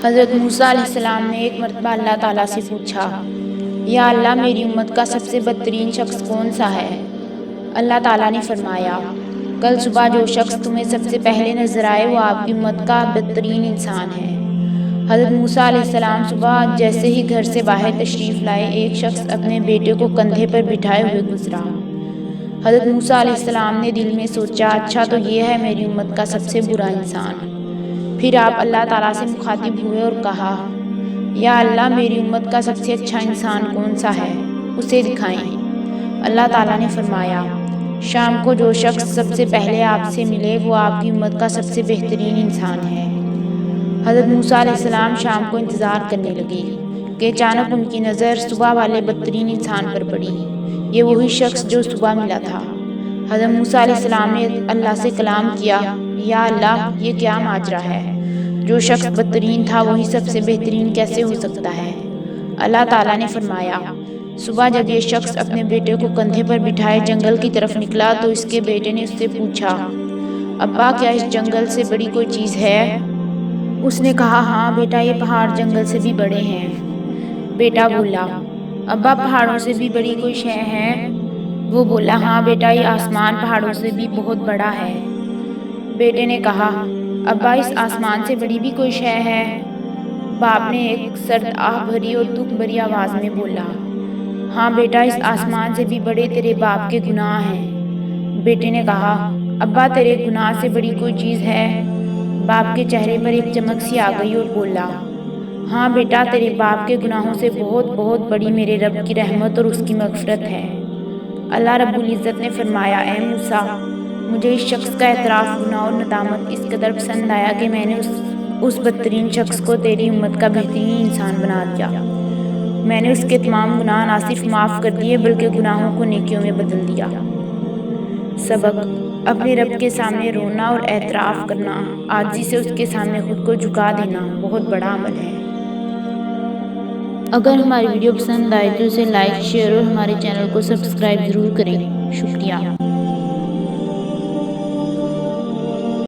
حضرت موسیٰ علیہ السلام نے ایک مرتبہ اللہ تعالیٰ سے پوچھا، یا اللہ میری امت کا سب سے بدترین شخص کون سا ہے؟ اللہ تعالیٰ نے فرمایا، کل صبح جو شخص تمہیں سب سے پہلے نظر آئے وہ آپ کی امت کا بدترین انسان ہے۔ حضرت موسیٰ علیہ السلام صبح جیسے ہی گھر سے باہر تشریف لائے، ایک شخص اپنے بیٹے کو کندھے پر بٹھائے ہوئے گزرا۔ حضرت موسیٰ علیہ السلام نے دل میں سوچا، اچھا تو یہ ہے میری امت کا سب سے برا انسان۔ پھر آپ اللہ تعالیٰ سے مخاطب ہوئے اور کہا، یا اللہ میری امت کا سب سے اچھا انسان کون سا ہے؟ اسے دکھائیں۔ اللہ تعالیٰ نے فرمایا، شام کو جو شخص سب سے پہلے آپ سے ملے وہ آپ کی امت کا سب سے بہترین انسان ہے۔ حضرت موسیٰ علیہ السلام شام کو انتظار کرنے لگے کہ اچانک ان کی نظر صبح والے بدترین انسان پر پڑی۔ یہ وہی شخص جو صبح ملا تھا۔ حضرت موسیٰ علیہ السلام نے اللہ سے کلام کیا، یا اللہ یہ کیا ماجرا ہے؟ جو شخص بدترین تھا وہی سب سے بہترین کیسے ہو سکتا ہے؟ اللہ تعالیٰ نے فرمایا، صبح جب یہ شخص اپنے بیٹے کو کندھے پر بٹھائے جنگل کی طرف نکلا تو اس کے بیٹے نے اس سے پوچھا، ابا کیا اس جنگل سے بڑی کوئی چیز ہے؟ اس نے کہا، ہاں بیٹا یہ پہاڑ جنگل سے بھی بڑے ہیں۔ بیٹا بولا، ابا پہاڑوں سے بھی بڑی کوئی شے ہے؟ وہ بولا، ہاں بیٹا یہ آسمان پہاڑوں سے بھی بہت بڑا ہے۔ بیٹے نے کہا، ابا اس آسمان سے بڑی بھی کوئی شے ہے؟ باپ نے ایک سرد آہ بھری اور دکھ بھری آواز میں بولا، ہاں بیٹا اس آسمان سے بھی بڑے تیرے باپ کے گناہ ہیں۔ بیٹے نے کہا، ابا تیرے گناہ سے بڑی کوئی چیز ہے؟ باپ کے چہرے پر ایک چمک سی آ گئی اور بولا، ہاں بیٹا تیرے باپ کے گناہوں سے بہت بہت بڑی میرے رب کی رحمت اور اس کی مغفرت ہے۔ اللہ رب العزت نے فرمایا، اے موسیٰ مجھے اس شخص کا اعتراف گناہ اور ندامت اس قدر پسند آیا کہ میں نے اس بدترین شخص کو تیری امت کا بہترین انسان بنا دیا۔ میں نے اس کے تمام گناہ نہ صرف معاف کر دیے بلکہ گناہوں کو نیکیوں میں بدل دیا۔ سبق: اپنے رب کے سامنے رونا اور اعتراف کرنا، عاجزی سے اس کے سامنے خود کو جھکا دینا بہت بڑا عمل ہے۔ اگر ہماری ویڈیو پسند آئے تو اسے لائک، شیئر اور ہمارے چینل کو سبسکرائب ضرور کریں۔ شکریہ۔